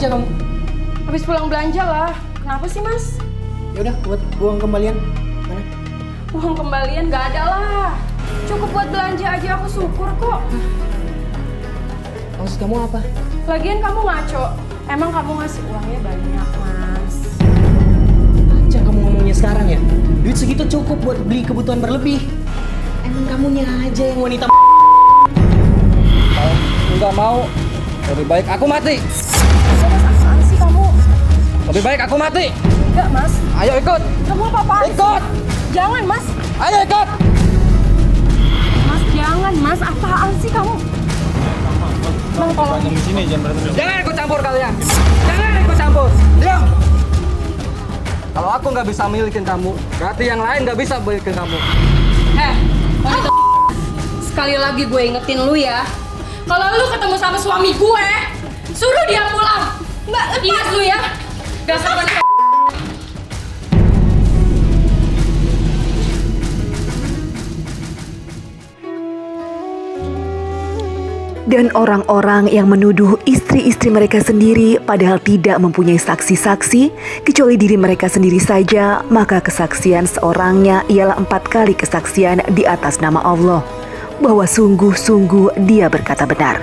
aja kamu? Habis pulang belanja lah. Kenapa sih, Mas? Ya udah, buat uang kembalian. Mana? Uang kembalian nggak ada lah. Cukup buat belanja aja aku syukur kok. Maksud kamu apa? Lagian kamu ngaco. Emang kamu ngasih uangnya banyak, Mas. Aja kamu ngomongnya sekarang ya. Duit segitu cukup buat beli kebutuhan berlebih. Emang kamunya aja yang wanita. Kalau nggak mau, lebih baik aku mati. Mas, apaan sih kamu? Lebih baik aku mati. Enggak, Mas. Ayo ikut. Kamu apa-apaan? Ikut. Jangan, Mas. Ayo ikut. Mas, jangan, Mas. Apaan sih kamu? Bang, tolong. Di sini jangan berantem. Jangan ikut campur kalian. Jangan ikut campur. Diam. Kalau aku nggak bisa milikin kamu, berarti yang lain nggak bisa milikin kamu. Wanita sekali lagi gue ingetin lu ya. Kalau lu ketemu sama suami gue, suruh dia pulang. Mbak, ingat lu ya. Dasar wanita. Dan orang-orang yang menuduh istri-istri mereka sendiri padahal tidak mempunyai saksi-saksi kecuali diri mereka sendiri saja, maka kesaksian seorangnya ialah 4 kali kesaksian di atas nama Allah bahwa sungguh-sungguh dia berkata benar.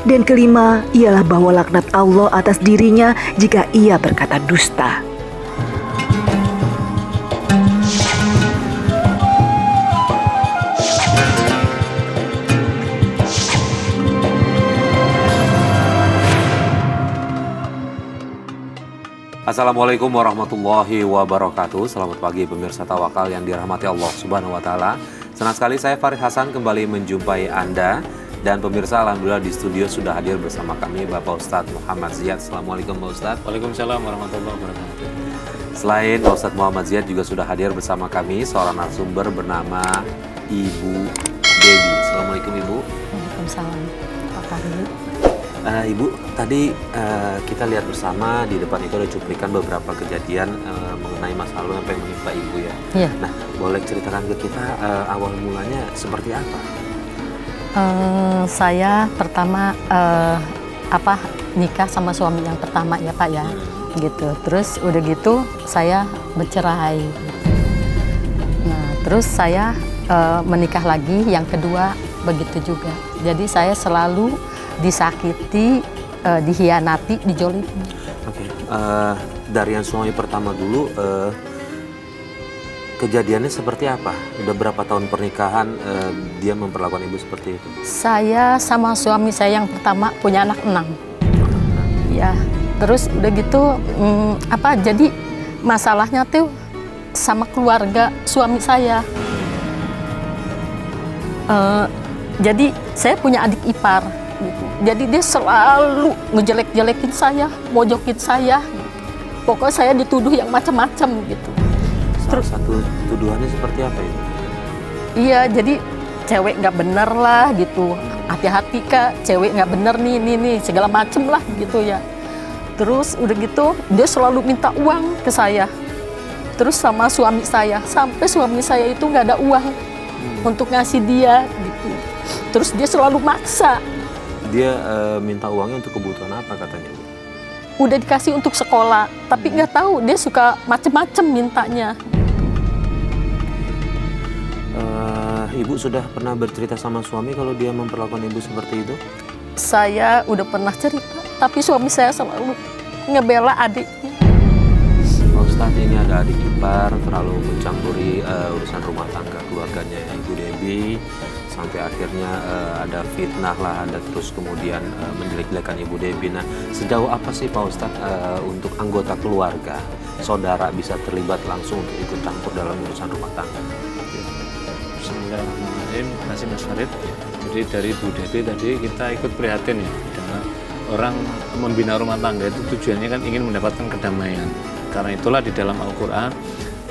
Dan kelima ialah bahwa laknat Allah atas dirinya jika ia berkata dusta. Assalamualaikum warahmatullahi wabarakatuh. Selamat pagi pemirsa Tawakal yang dirahmati Allah Subhanahu wa taala. Senang sekali saya Farid Hasan kembali menjumpai Anda dan pemirsa, alhamdulillah di studio sudah hadir bersama kami Bapak Ustadz Muhammad Ziyad. Assalamualaikum Pak Ustadz. Waalaikumsalam warahmatullahi wabarakatuh. Selain Pak Ustadz Muhammad Ziyad juga sudah hadir bersama kami seorang narasumber bernama Ibu Dewi. Assalamualaikum Ibu. Waalaikumsalam Pak Farid. Ibu, tadi kita lihat bersama di depan itu ada cuplikan beberapa kejadian mengenai masa lalu yang menimpa Ibu ya. Iya. Nah, boleh ceritakan ke kita awal mulanya seperti apa? Saya pertama nikah sama suami yang pertama ya Pak ya, gitu. Terus udah gitu saya bercerai. Nah, terus saya menikah lagi yang kedua begitu juga. Jadi saya selalu disakiti, dihianati, dijolimi. Oke, dari yang suami pertama dulu, kejadiannya seperti apa? Udah berapa tahun pernikahan dia memperlakukan Ibu seperti itu? Saya sama suami saya yang pertama punya anak 6. Ya, terus udah gitu, jadi masalahnya tuh sama keluarga suami saya. Jadi saya punya adik ipar. Gitu. Jadi dia selalu ngejelek-jelekin saya, mojokin saya. Pokoknya saya dituduh yang macam-macam gitu. Salah satu tuduhannya seperti apa itu? Iya, jadi cewek nggak bener lah gitu. Hati-hati Kak, cewek nggak bener nih, segala macem lah gitu ya. Terus udah gitu dia selalu minta uang ke saya. Terus sama suami saya, sampai suami saya itu nggak ada uang untuk ngasih dia gitu. Terus dia selalu maksa. Dia minta uangnya untuk kebutuhan apa katanya? Udah dikasih untuk sekolah, tapi nggak tahu dia suka macem-macem mintanya. Ibu sudah pernah bercerita sama suami kalau dia memperlakukan Ibu seperti itu? Saya udah pernah cerita, tapi suami saya selalu ngebela adiknya. Pak Ustadz, ini ada adik ipar terlalu mencampuri urusan rumah tangga keluarganya Ibu Dewi. Sampai akhirnya ada fitnah lah, ada terus kemudian menjelek-jelekan Ibu Dewi. Nah, sejauh apa sih Pak Ustadz untuk anggota keluarga, saudara bisa terlibat langsung untuk ikut campur dalam urusan rumah tangga? Bismillahirrahmanirrahim. Terima kasih Mas Farid. Jadi dari Ibu Dewi tadi kita ikut prihatin ya, dengan orang membina rumah tangga itu tujuannya kan ingin mendapatkan kedamaian. Karena itulah di dalam Al-Quran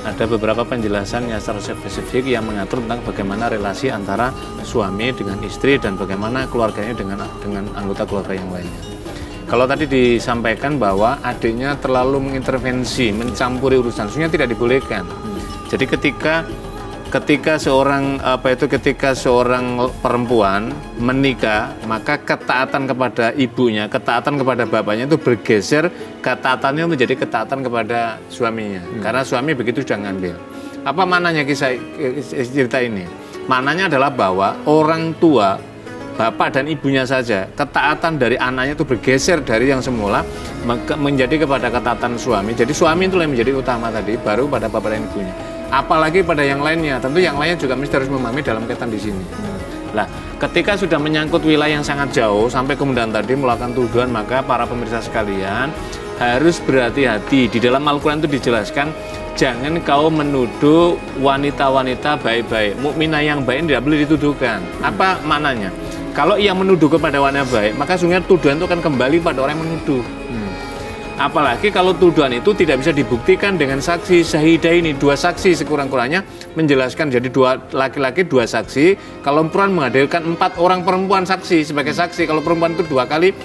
ada beberapa penjelasan yang secara spesifik yang mengatur tentang bagaimana relasi antara suami dengan istri dan bagaimana keluarganya dengan anggota keluarga yang lainnya. Kalau tadi disampaikan bahwa adiknya terlalu mengintervensi, mencampuri urusan, sebenarnya tidak dibolehkan. Jadi ketika ketika seorang perempuan menikah, maka ketaatan kepada ibunya, ketaatan kepada bapaknya itu bergeser, ketaatannya menjadi ketaatan kepada suaminya. Karena suami begitu sudah ngambil. Apa maknanya kisah cerita ini? Maknanya adalah bahwa orang tua, bapak dan ibunya saja, ketaatan dari anaknya itu bergeser dari yang semula menjadi kepada ketaatan suami. Jadi suami itu yang menjadi utama tadi, baru pada bapak dan ibunya. Apalagi pada yang lainnya, tentu yang lainnya juga mesti harus memahami dalam kaitan di sini. Nah, ketika sudah menyangkut wilayah yang sangat jauh sampai kemudian tadi melakukan tuduhan, maka para pemirsa sekalian harus berhati-hati. Di dalam Al-Quran itu dijelaskan, jangan kau menuduh wanita-wanita baik-baik. Mukminah yang baik tidak boleh dituduhkan. Apa maknanya? Kalau ia menuduh kepada wanita baik, maka sungguhnya tuduhan itu akan kembali pada orang yang menuduh. Apalagi kalau tuduhan itu tidak bisa dibuktikan dengan saksi syahidah ini, 2 saksi sekurang-kurangnya menjelaskan, jadi 2 laki-laki 2 saksi. Kalau perempuan menghadirkan 4 orang perempuan saksi sebagai saksi. Kalau perempuan itu 2 kali,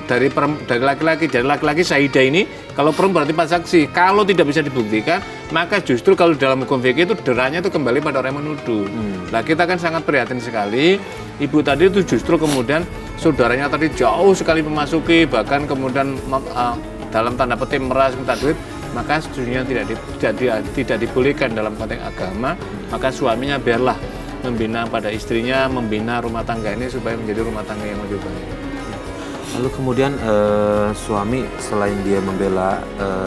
dari laki-laki, dari laki-laki syahidah ini. Kalau perempuan berarti 4 saksi. Kalau tidak bisa dibuktikan, maka justru kalau dalam hukum fikih itu deranya itu kembali pada orang yang menuduh. Nah, kita kan sangat prihatin sekali. Ibu tadi itu justru kemudian saudaranya tadi jauh sekali memasuki, bahkan kemudian dalam tanda petik meras minta duit, maka sejujurnya tidak dibolehkan dalam konteks agama. Maka suaminya biarlah membina pada istrinya, membina rumah tangga ini supaya menjadi rumah tangga yang lebih baik. Lalu kemudian suami selain dia membela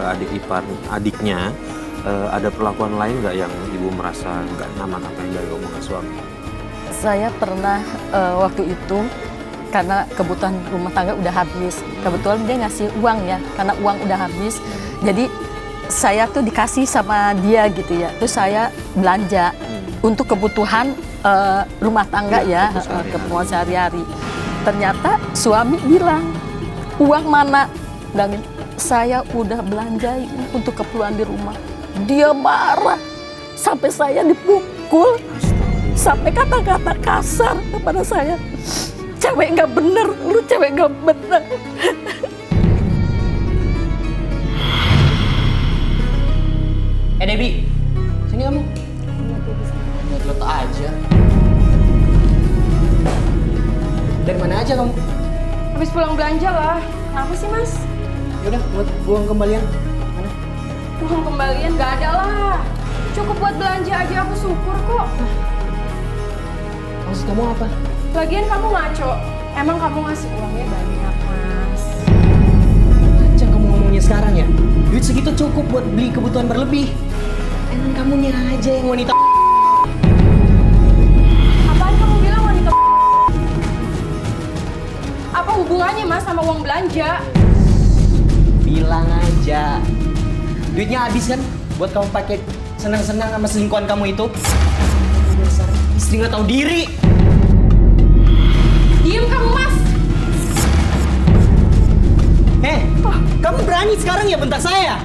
adik ipar adiknya, ada perlakuan lain nggak yang ibu merasa nggak nyaman apa yang dari omongan suami? Saya pernah waktu itu karena kebutuhan rumah tangga udah habis. Kebetulan dia ngasih uang ya, karena uang udah habis. Jadi saya tuh dikasih sama dia gitu ya. Terus saya belanja untuk kebutuhan rumah tangga ya, keperluan sehari-hari. Ternyata suami bilang, uang mana? Dan saya udah belanjain untuk keperluan di rumah. Dia marah sampai saya dipukul. Sampai kata-kata kasar kepada saya, cewek nggak bener, lu cewek nggak bener. Debbie, sini kamu. Lihat aja. Dari mana aja kamu? Habis pulang belanja lah. Kenapa sih, Mas? Yaudah, buat buang kembalian. Mana? Uang kembalian nggak ada lah. Cukup buat belanja aja, aku syukur kok. Maksud kamu apa? Lagian kamu ngaco. Emang kamu ngasih uangnya banyak, Mas. Aja kamu ngomongnya sekarang ya. Duit segitu cukup buat beli kebutuhan berlebih. Emang kamunya aja yang wanita. Apaan kamu bilang wanita? Apa hubungannya, Mas, sama uang belanja? Bilang aja. Duitnya habis kan buat kamu pakai senang-senang sama selingkuhan kamu itu. Dasar istri nggak tahu diri. Diem kamu, Mas. Kamu berani sekarang ya bentak saya?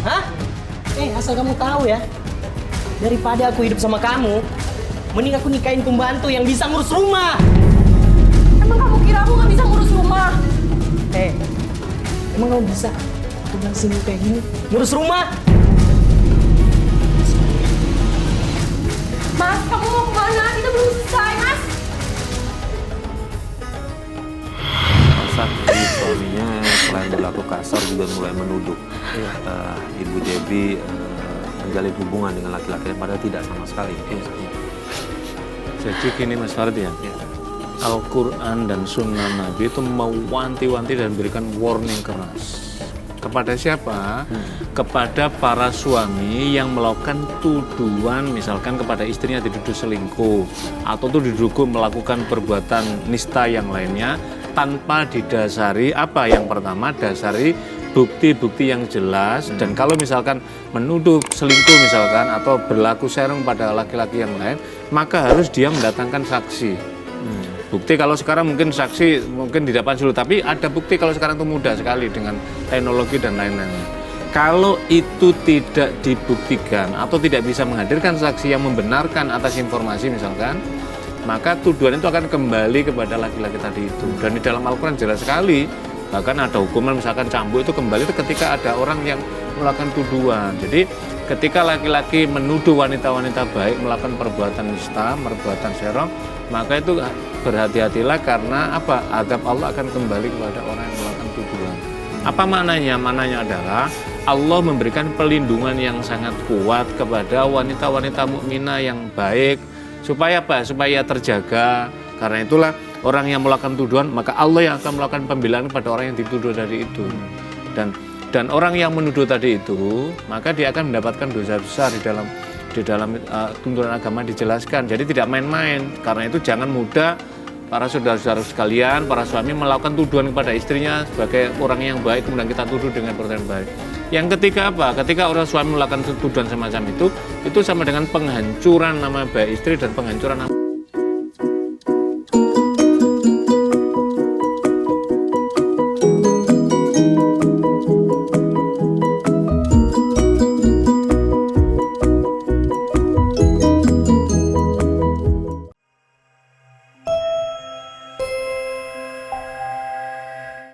Hah? Asal kamu tahu ya, daripada aku hidup sama kamu, mending aku nikahin pembantu yang bisa ngurus rumah. Emang kamu kira aku nggak bisa ngurus rumah? Emang kamu bisa? Aku bilang sini kayak gini, ngurus rumah. Mas, kamu mau kemana? Kita belum selesai, Mas. Saat suaminya selain berlaku kasar juga mulai menuduh Ibu Debbie menjalin hubungan dengan laki-laki padahal tidak sama sekali. Jadi gini Mas Farid ya, Al-Quran dan Sunnah Nabi itu mewanti-wanti dan berikan warning keras. Kepada siapa? Kepada para suami yang melakukan tuduhan misalkan kepada istrinya dituduh selingkuh atau dituduh melakukan perbuatan nista yang lainnya tanpa didasari apa? Yang pertama, dasari bukti-bukti yang jelas. Dan kalau misalkan menuduh selingkuh misalkan atau berlaku serong pada laki-laki yang lain, maka harus dia mendatangkan saksi. Bukti kalau sekarang mungkin saksi mungkin didapat sulit, tapi ada bukti kalau sekarang itu mudah sekali dengan teknologi dan lain-lain. Kalau itu tidak dibuktikan atau tidak bisa menghadirkan saksi yang membenarkan atas informasi misalkan, maka tuduhan itu akan kembali kepada laki-laki tadi itu. Dan di dalam Al-Quran jelas sekali Bahkan ada hukuman misalkan cambuk itu kembali itu ketika ada orang yang melakukan tuduhan. Jadi ketika laki-laki menuduh wanita-wanita baik melakukan perbuatan nista, perbuatan serong, maka itu berhati-hatilah karena apa? Azab Allah akan kembali kepada orang yang melakukan tuduhan. Apa maknanya? Maknanya adalah Allah memberikan pelindungan yang sangat kuat kepada wanita-wanita mukminah yang baik supaya apa? Supaya terjaga. Karena itulah orang yang melakukan tuduhan maka Allah yang akan melakukan pembelaan kepada orang yang dituduh dari itu. Dan orang yang menuduh tadi itu maka dia akan mendapatkan dosa besar di dalam tuntunan agama dijelaskan. Jadi tidak main-main. Karena itu jangan mudah para saudara-saudara sekalian, para suami melakukan tuduhan kepada istrinya sebagai orang yang baik, kemudian kita tuduh dengan perbuatan baik. Yang ketiga apa? Ketika orang suami melakukan tuduhan semacam itu sama dengan penghancuran nama baik istri dan penghancuran nama